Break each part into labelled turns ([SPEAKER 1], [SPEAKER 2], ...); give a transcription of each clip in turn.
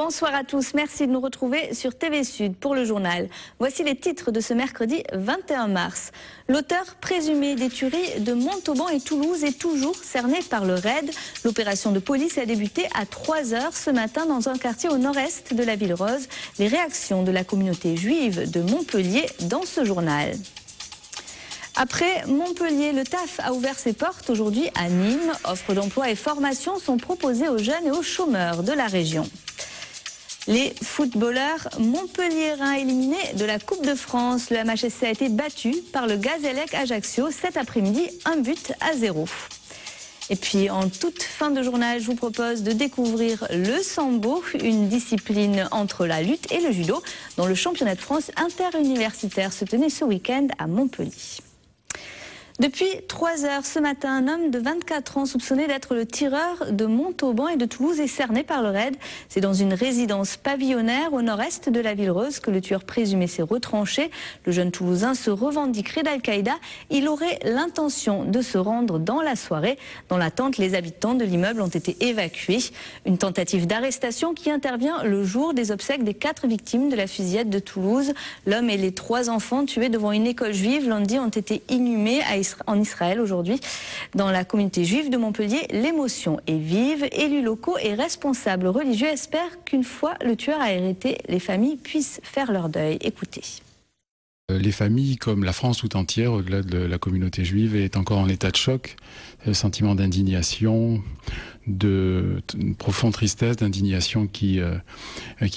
[SPEAKER 1] Bonsoir à tous, merci de nous retrouver sur TV Sud pour le journal. Voici les titres de ce mercredi 21 mars. L'auteur présumé des tueries de Montauban et Toulouse est toujours cerné par le RAID. L'opération de police a débuté à 3 h ce matin dans un quartier au nord-est de la ville rose. Les réactions de la communauté juive de Montpellier dans ce journal. Après Montpellier, le TAF a ouvert ses portes aujourd'hui à Nîmes. Offres d'emploi et formations sont proposées aux jeunes et aux chômeurs de la région. Les footballeurs montpelliérains éliminés de la Coupe de France. Le MHSC a été battu par le Gazélec Ajaccio cet après-midi, 1-0. Et puis en toute fin de journal, je vous propose de découvrir le sambo, une discipline entre la lutte et le judo, dont le championnat de France interuniversitaire se tenait ce week-end à Montpellier. Depuis 3 h ce matin, un homme de 24 ans soupçonné d'être le tireur de Montauban et de Toulouse est cerné par le RAID. C'est dans une résidence pavillonnaire au nord-est de la ville rose que le tueur présumé s'est retranché. Le jeune Toulousain se revendiquerait d'Al-Qaïda. Il aurait l'intention de se rendre dans la soirée. Dans l'attente, les habitants de l'immeuble ont été évacués. Une tentative d'arrestation qui intervient le jour des obsèques des 4 victimes de la fusillade de Toulouse. L'homme et les 3 enfants tués devant une école juive lundi ont été inhumés en Israël aujourd'hui. Dans la communauté juive de Montpellier, l'émotion est vive. Élus locaux et responsables religieux espèrent qu'une fois le tueur arrêté, les familles puissent faire leur deuil. Écoutez.
[SPEAKER 2] Les familles, comme la France tout entière, au-delà de la communauté juive, est encore en état de choc, sentiment d'indignation, de profonde tristesse, d'indignation qui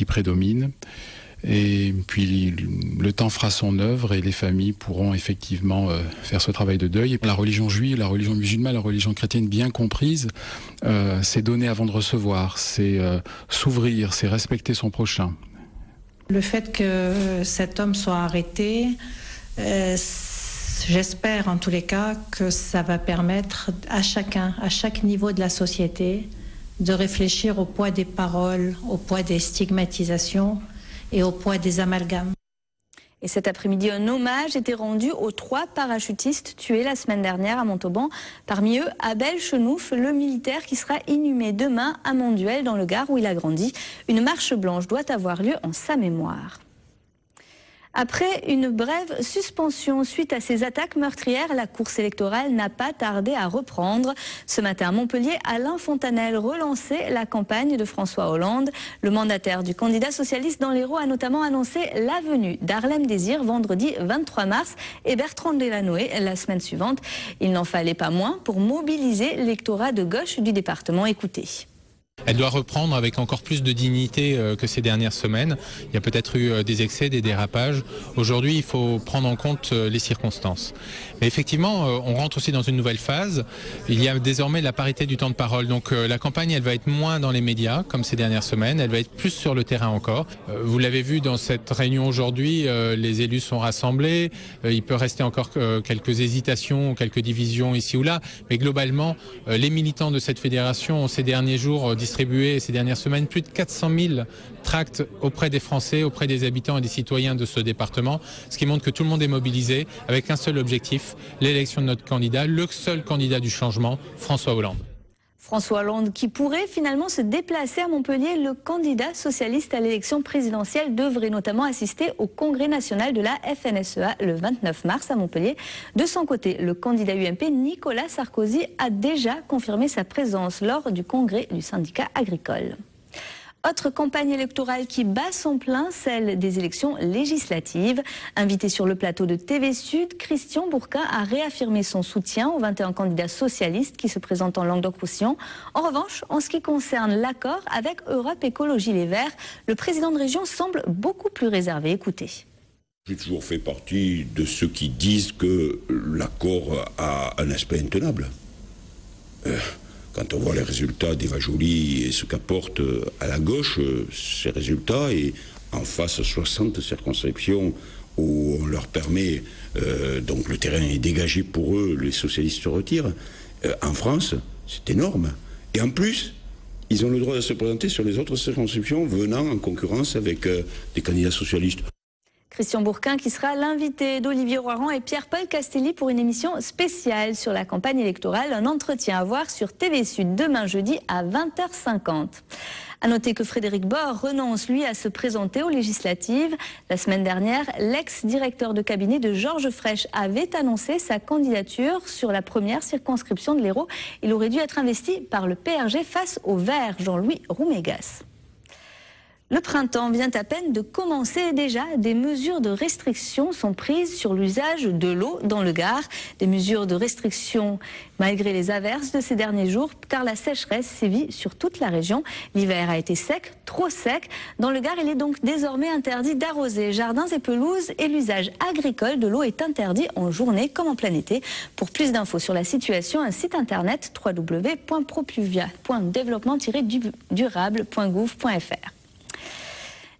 [SPEAKER 2] prédomine. Et puis le temps fera son œuvre et les familles pourront effectivement faire ce travail de deuil. Et la religion juive, la religion musulmane, la religion chrétienne bien comprise, c'est donner avant de recevoir, c'est s'ouvrir, c'est respecter son prochain.
[SPEAKER 3] Le fait que cet homme soit arrêté, j'espère en tous les cas que ça va permettre à chacun, à chaque niveau de la société, de réfléchir au poids des paroles, au poids des stigmatisations et au poids des amalgames.
[SPEAKER 1] Et cet après-midi, un hommage était rendu aux 3 parachutistes tués la semaine dernière à Montauban. Parmi eux, Abel Chenouf, le militaire qui sera inhumé demain à Monduel dans le Gard où il a grandi. Une marche blanche doit avoir lieu en sa mémoire. Après une brève suspension suite à ces attaques meurtrières, la course électorale n'a pas tardé à reprendre. Ce matin à Montpellier, Alain Fontanel relançait la campagne de François Hollande. Le mandataire du candidat socialiste dans l'Hérault a notamment annoncé la venue d'Harlem Désir vendredi 23 mars et Bertrand Delanoë la semaine suivante. Il n'en fallait pas moins pour mobiliser l'électorat de gauche du département. Écoutez.
[SPEAKER 4] Elle doit reprendre avec encore plus de dignité que ces dernières semaines. Il y a peut-être eu des excès, des dérapages. Aujourd'hui, il faut prendre en compte les circonstances. Mais effectivement, on rentre aussi dans une nouvelle phase. Il y a désormais la parité du temps de parole. Donc la campagne, elle va être moins dans les médias, comme ces dernières semaines. Elle va être plus sur le terrain encore. Vous l'avez vu dans cette réunion aujourd'hui, les élus sont rassemblés. Il peut rester encore quelques hésitations, quelques divisions ici ou là. Mais globalement, les militants de cette fédération ont ces derniers jours distribué ces dernières semaines plus de 400 000 tracts auprès des Français, auprès des habitants et des citoyens de ce département, ce qui montre que tout le monde est mobilisé avec un seul objectif, l'élection de notre candidat, le seul candidat du changement, François Hollande.
[SPEAKER 1] François Hollande qui pourrait finalement se déplacer à Montpellier. Le candidat socialiste à l'élection présidentielle devrait notamment assister au congrès national de la FNSEA le 29 mars à Montpellier. De son côté, le candidat UMP Nicolas Sarkozy a déjà confirmé sa présence lors du congrès du syndicat agricole. Autre campagne électorale qui bat son plein, celle des élections législatives. Invité sur le plateau de TV Sud, Christian Bourquin a réaffirmé son soutien aux 21 candidats socialistes qui se présentent en Languedoc-Roussillon. En revanche, en ce qui concerne l'accord avec Europe Écologie Les Verts, le président de région semble beaucoup plus réservé. Écoutez.
[SPEAKER 5] J'ai toujours fait partie de ceux qui disent que l'accord a un aspect intenable. Quand on voit les résultats d'Eva Joly et ce qu'apporte à la gauche, ces résultats, et en face 60 circonscriptions où on leur permet, donc le terrain est dégagé pour eux, les socialistes se retirent, en France, c'est énorme. Et en plus, ils ont le droit de se présenter sur les autres circonscriptions venant en concurrence avec des candidats socialistes.
[SPEAKER 1] Christian Bourquin qui sera l'invité d'Olivier Roiran et Pierre-Paul Castelli pour une émission spéciale sur la campagne électorale. Un entretien à voir sur TV Sud demain jeudi à 20h50. À noter que Frédéric Bord renonce, lui, à se présenter aux législatives. La semaine dernière, l'ex-directeur de cabinet de Georges Frêche avait annoncé sa candidature sur la première circonscription de l'Hérault. Il aurait dû être investi par le PRG face au Vert, Jean-Louis Roumégas. Le printemps vient à peine de commencer et déjà des mesures de restriction sont prises sur l'usage de l'eau dans le Gard. Des mesures de restriction malgré les averses de ces derniers jours car la sécheresse sévit sur toute la région. L'hiver a été sec, trop sec. Dans le Gard, il est donc désormais interdit d'arroser jardins et pelouses et l'usage agricole de l'eau est interdit en journée comme en plein été. Pour plus d'infos sur la situation, un site internet www.propluvia.développement-durable.gouv.fr.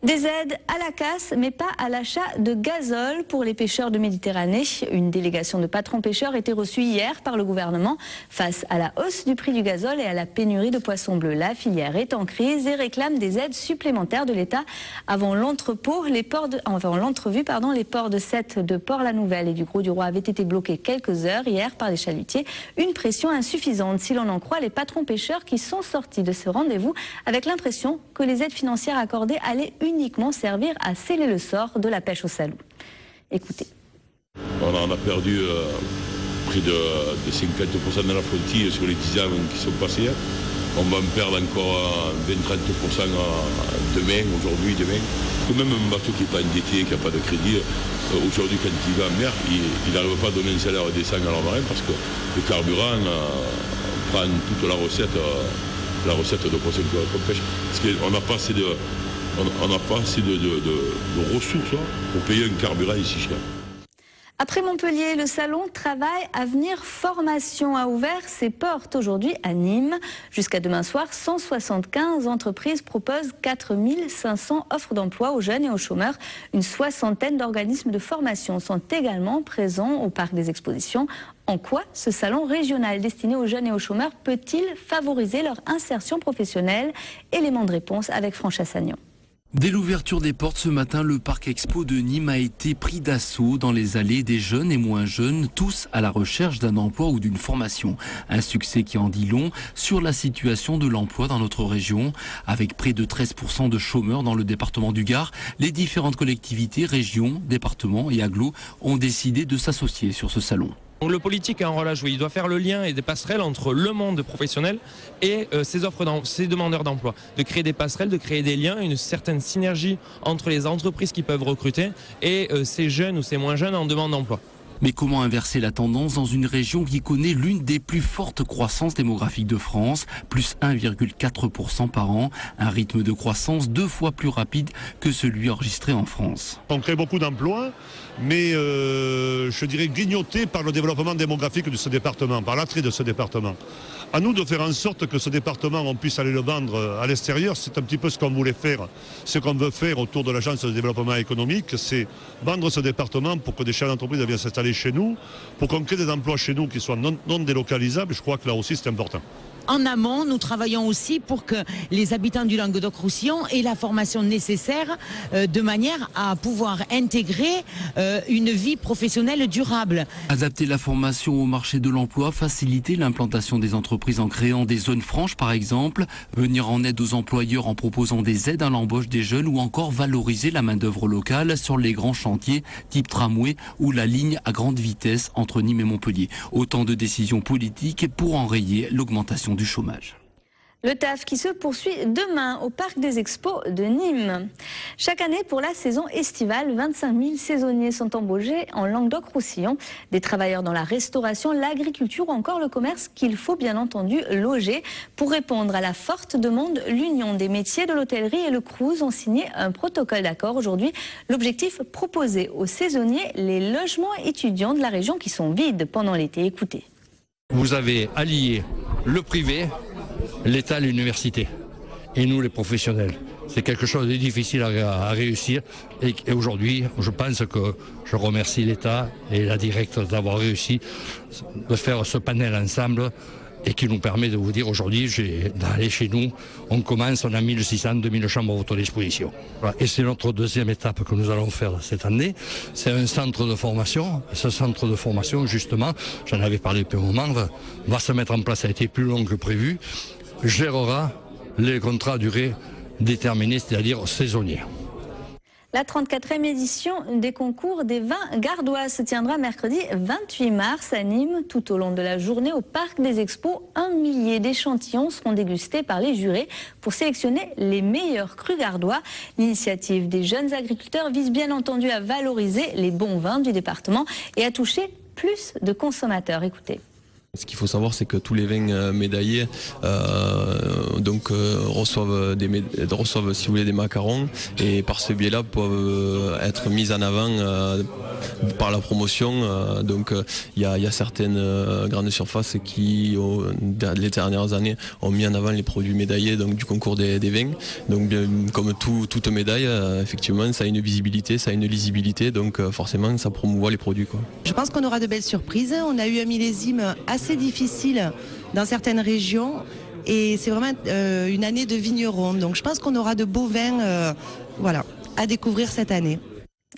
[SPEAKER 1] Des aides à la casse, mais pas à l'achat de gazole pour les pêcheurs de Méditerranée. Une délégation de patrons pêcheurs était reçue hier par le gouvernement. Face à la hausse du prix du gazole et à la pénurie de poissons bleus, la filière est en crise et réclame des aides supplémentaires de l'État. Avant l'entrevue, les ports de Sète, de Port-la-Nouvelle et du Gros-du-Roi avaient été bloqués quelques heures hier par les chalutiers. Une pression insuffisante, si l'on en croit les patrons pêcheurs qui sont sortis de ce rendez-vous avec l'impression que les aides financières accordées allaient uniquement servir à sceller le sort de la pêche au salou. Écoutez.
[SPEAKER 5] On a perdu près de 50% de la flottille sur les 10 ans qui sont passés. On va en perdre encore 20-30% aujourd'hui, demain. Même un bateau qui n'est pas endetté, qui n'a pas de crédit, aujourd'hui quand il va en mer, il n'arrive pas à donner un salaire décent à leur marin parce que le carburant prend toute la recette de poisson qu'on pêche. Parce qu'on n'a pas assez de... On n'a pas assez de ressources pour payer un carburant ici cher.
[SPEAKER 1] Après Montpellier, le salon Travail Avenir Formation a ouvert ses portes aujourd'hui à Nîmes. Jusqu'à demain soir, 175 entreprises proposent 4500 offres d'emploi aux jeunes et aux chômeurs. Une soixantaine d'organismes de formation sont également présents au Parc des Expositions. En quoi ce salon régional destiné aux jeunes et aux chômeurs peut-il favoriser leur insertion professionnelle? Élément de réponse avec Francha Sagnon.
[SPEAKER 6] Dès l'ouverture des portes ce matin, le Parc Expo de Nîmes a été pris d'assaut dans les allées des jeunes et moins jeunes, tous à la recherche d'un emploi ou d'une formation. Un succès qui en dit long sur la situation de l'emploi dans notre région. Avec près de 13% de chômeurs dans le département du Gard, les différentes collectivités, régions, départements et agglos ont décidé de s'associer sur ce salon.
[SPEAKER 7] Le politique a un rôle à jouer, il doit faire le lien et des passerelles entre le monde professionnel et ses demandeurs d'emploi. De créer des passerelles, de créer des liens, une certaine synergie entre les entreprises qui peuvent recruter et ces jeunes ou ces moins jeunes en demande d'emploi.
[SPEAKER 6] Mais comment inverser la tendance dans une région qui connaît l'une des plus fortes croissances démographiques de France, plus 1,4% par an, un rythme de croissance 2 fois plus rapide que celui enregistré en France.
[SPEAKER 8] On crée beaucoup d'emplois, mais je dirais grignotés par le développement démographique de ce département, par l'attrait de ce département. À nous de faire en sorte que ce département, on puisse aller le vendre à l'extérieur. C'est un petit peu ce qu'on voulait faire, ce qu'on veut faire autour de l'agence de développement économique, c'est vendre ce département pour que des chefs d'entreprise viennent s'installer chez nous, pour qu'on crée des emplois chez nous qui soient non délocalisables. Je crois que là aussi c'est important.
[SPEAKER 9] En amont, nous travaillons aussi pour que les habitants du Languedoc-Roussillon aient la formation nécessaire de manière à pouvoir intégrer une vie professionnelle durable.
[SPEAKER 6] Adapter la formation au marché de l'emploi, faciliter l'implantation des entreprises en créant des zones franches par exemple, venir en aide aux employeurs en proposant des aides à l'embauche des jeunes ou encore valoriser la main-d'œuvre locale sur les grands chantiers type tramway ou la ligne à grande vitesse entre Nîmes et Montpellier. Autant de décisions politiques pour enrayer l'augmentation du chômage.
[SPEAKER 1] Le TAF qui se poursuit demain au Parc des Expos de Nîmes. Chaque année, pour la saison estivale, 25 000 saisonniers sont embauchés en Languedoc-Roussillon. Des travailleurs dans la restauration, l'agriculture ou encore le commerce qu'il faut bien entendu loger. Pour répondre à la forte demande, l'Union des métiers de l'hôtellerie et le Crous ont signé un protocole d'accord aujourd'hui. L'objectif, proposer aux saisonniers les logements étudiants de la région qui sont vides pendant l'été. Écoutez.
[SPEAKER 10] Vous avez allié le privé, l'État, l'université et nous les professionnels. C'est quelque chose de difficile à réussir et aujourd'hui je pense que je remercie l'État et la directe d'avoir réussi de faire ce panel ensemble et qui nous permet de vous dire aujourd'hui, d'aller chez nous, on a 1600, 2000 chambres à votre disposition. Voilà. Et c'est notre deuxième étape que nous allons faire cette année. C'est un centre de formation. Ce centre de formation, justement, j'en avais parlé depuis un moment, va se mettre en place, ça a été plus long que prévu, gérera les contrats à durée déterminée, c'est-à-dire saisonniers.
[SPEAKER 1] La 34e édition des concours des vins gardois se tiendra mercredi 28 mars à Nîmes. Tout au long de la journée au Parc des Expos, 1 millier d'échantillons seront dégustés par les jurés pour sélectionner les meilleurs crus gardois. L'initiative des jeunes agriculteurs vise bien entendu à valoriser les bons vins du département et à toucher plus de consommateurs. Écoutez.
[SPEAKER 11] Ce qu'il faut savoir, c'est que tous les vins médaillés reçoivent, si vous voulez, des macarons et par ce biais-là peuvent être mis en avant par la promotion. Il y a certaines grandes surfaces qui, les dernières années, ont mis en avant les produits médaillés du concours des vins. Donc, comme toute médaille, effectivement, ça a une visibilité, ça a une lisibilité, donc forcément, ça promouvoit les produits, quoi.
[SPEAKER 12] Je pense qu'on aura de belles surprises. On a eu un millésime assez difficile dans certaines régions et c'est vraiment une année de vignerons. Donc je pense qu'on aura de beaux vins à découvrir cette année.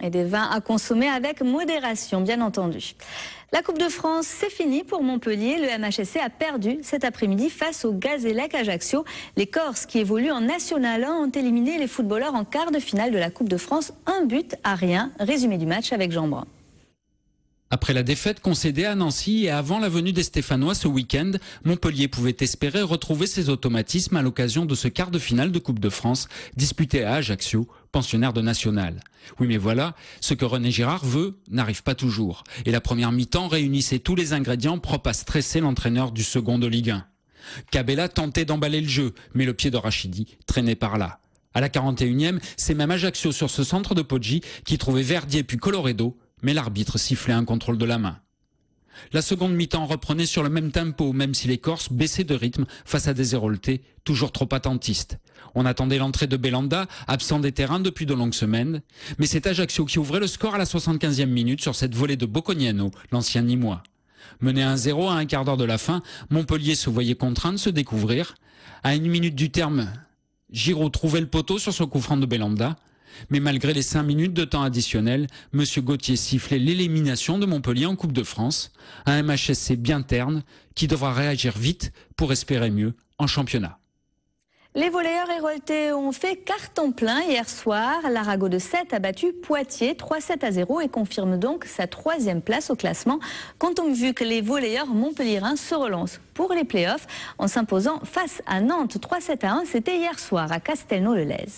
[SPEAKER 1] Et des vins à consommer avec modération, bien entendu. La Coupe de France, c'est fini pour Montpellier. Le MHSC a perdu cet après-midi face au Gazélec Ajaccio. Les Corses qui évoluent en National 1 ont éliminé les footballeurs en quart de finale de la Coupe de France. 1-0. Résumé du match avec Jean Brun.
[SPEAKER 13] Après la défaite concédée à Nancy et avant la venue des Stéphanois ce week-end, Montpellier pouvait espérer retrouver ses automatismes à l'occasion de ce quart de finale de Coupe de France disputé à Ajaccio, pensionnaire de National. Oui, mais voilà, ce que René Girard veut n'arrive pas toujours. Et la première mi-temps réunissait tous les ingrédients propres à stresser l'entraîneur du second de Ligue 1. Cabella tentait d'emballer le jeu, mais le pied de Rachidi traînait par là. À la 41e, c'est même Ajaccio sur ce centre de Poggi qui trouvait Verdier puis Coloredo, mais l'arbitre sifflait un contrôle de la main. La seconde mi-temps reprenait sur le même tempo, même si les Corses baissaient de rythme face à des Héroltais toujours trop attentistes. On attendait l'entrée de Belanda, absent des terrains depuis de longues semaines, mais c'est Ajaccio qui ouvrait le score à la 75e minute sur cette volée de Bocconiano, l'ancien Nîmois. Mené 1-0 à un quart d'heure de la fin, Montpellier se voyait contraint de se découvrir. À 1 minute du terme, Giroud trouvait le poteau sur ce coup franc de Belanda. Mais malgré les 5 minutes de temps additionnel, M. Gauthier sifflait l'élimination de Montpellier en Coupe de France, un MHSC bien terne qui devra réagir vite pour espérer mieux en championnat.
[SPEAKER 1] Les volleyeurs héroltais ont fait carton plein hier soir. L'Arago de 7 a battu Poitiers 3-7-0 et confirme donc sa 3e place au classement. Comptons vu que les volleyeurs montpelliérains se relancent pour les playoffs en s'imposant face à Nantes 3-7-1. C'était hier soir à Castelnau-le-Lez.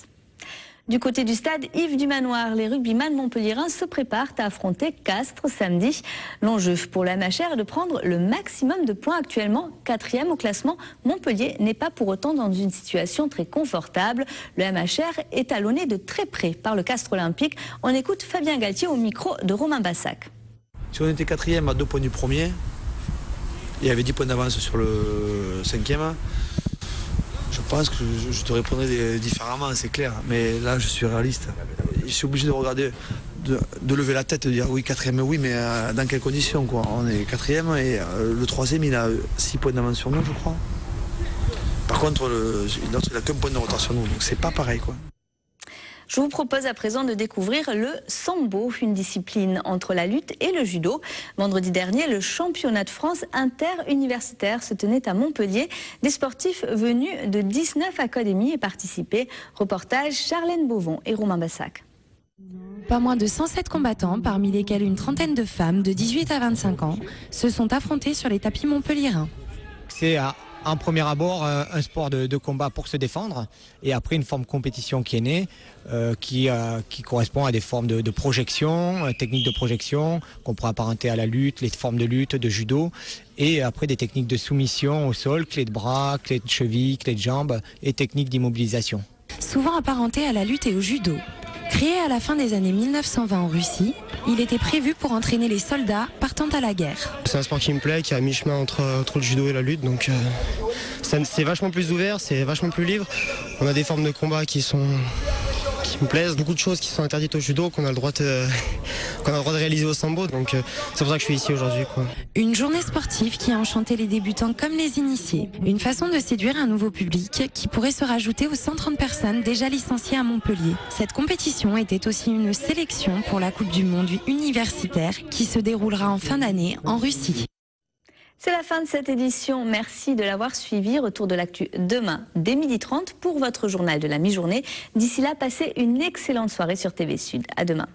[SPEAKER 1] Du côté du stade Yves du Manoir, les rugbyman montpelliérains se préparent à affronter Castres samedi. L'enjeu pour la MHR est de prendre le maximum de points. Actuellement 4e au classement. Montpellier n'est pas pour autant dans une situation très confortable. Le MHR est talonné de très près par le Castres Olympique. On écoute Fabien Galtier au micro de Romain Bassac.
[SPEAKER 14] Si on était 4e à 2 points du premier, il y avait 10 points d'avance sur le 5e. Je pense que je te répondrai différemment, c'est clair. Mais là, je suis réaliste. Je suis obligé de regarder, de lever la tête, de dire oui, 4e, oui, mais dans quelles conditions, quoi. On est 4e et le 3e, il a 6 points d'avance sur nous, je crois. Par contre, l'autre, il a qu'un point de retard sur nous, donc c'est pas pareil, quoi.
[SPEAKER 1] Je vous propose à présent de découvrir le sambo, une discipline entre la lutte et le judo. Vendredi dernier, le championnat de France interuniversitaire se tenait à Montpellier. Des sportifs venus de 19 académies y participaient. Reportage Charlène Beauvon et Romain Bassac.
[SPEAKER 15] Pas moins de 107 combattants, parmi lesquels une trentaine de femmes de 18 à 25 ans, se sont affrontés sur les tapis montpelliérains.
[SPEAKER 16] C'est en premier abord un sport de combat pour se défendre et après une forme de compétition qui est née qui correspond à des formes de projection, techniques de projection qu'on pourrait apparenter à la lutte, les formes de lutte, de judo et après des techniques de soumission au sol, clé de bras, clé de cheville, clé de jambe et techniques d'immobilisation.
[SPEAKER 15] Souvent apparenté à la lutte et au judo. Créé à la fin des années 1920 en Russie, il était prévu pour entraîner les soldats partant à la guerre.
[SPEAKER 17] C'est un sport qui me plaît, qui est à mi-chemin entre le judo et la lutte, donc c'est vachement plus ouvert, c'est vachement plus libre. On a des formes de combat qui qui me plaisent. Beaucoup de choses qui sont interdites au judo qu'on a le droit de réaliser au sambo. Donc c'est pour ça que je suis ici aujourd'hui.
[SPEAKER 15] Une journée sportive qui a enchanté les débutants comme les initiés. Une façon de séduire un nouveau public qui pourrait se rajouter aux 130 personnes déjà licenciées à Montpellier. Cette compétition était aussi une sélection pour la Coupe du Monde universitaire qui se déroulera en fin d'année en Russie.
[SPEAKER 1] C'est la fin de cette édition. Merci de l'avoir suivi. Retour de l'actu demain dès 12h30 pour votre journal de la mi-journée. D'ici là, passez une excellente soirée sur TV Sud. À demain.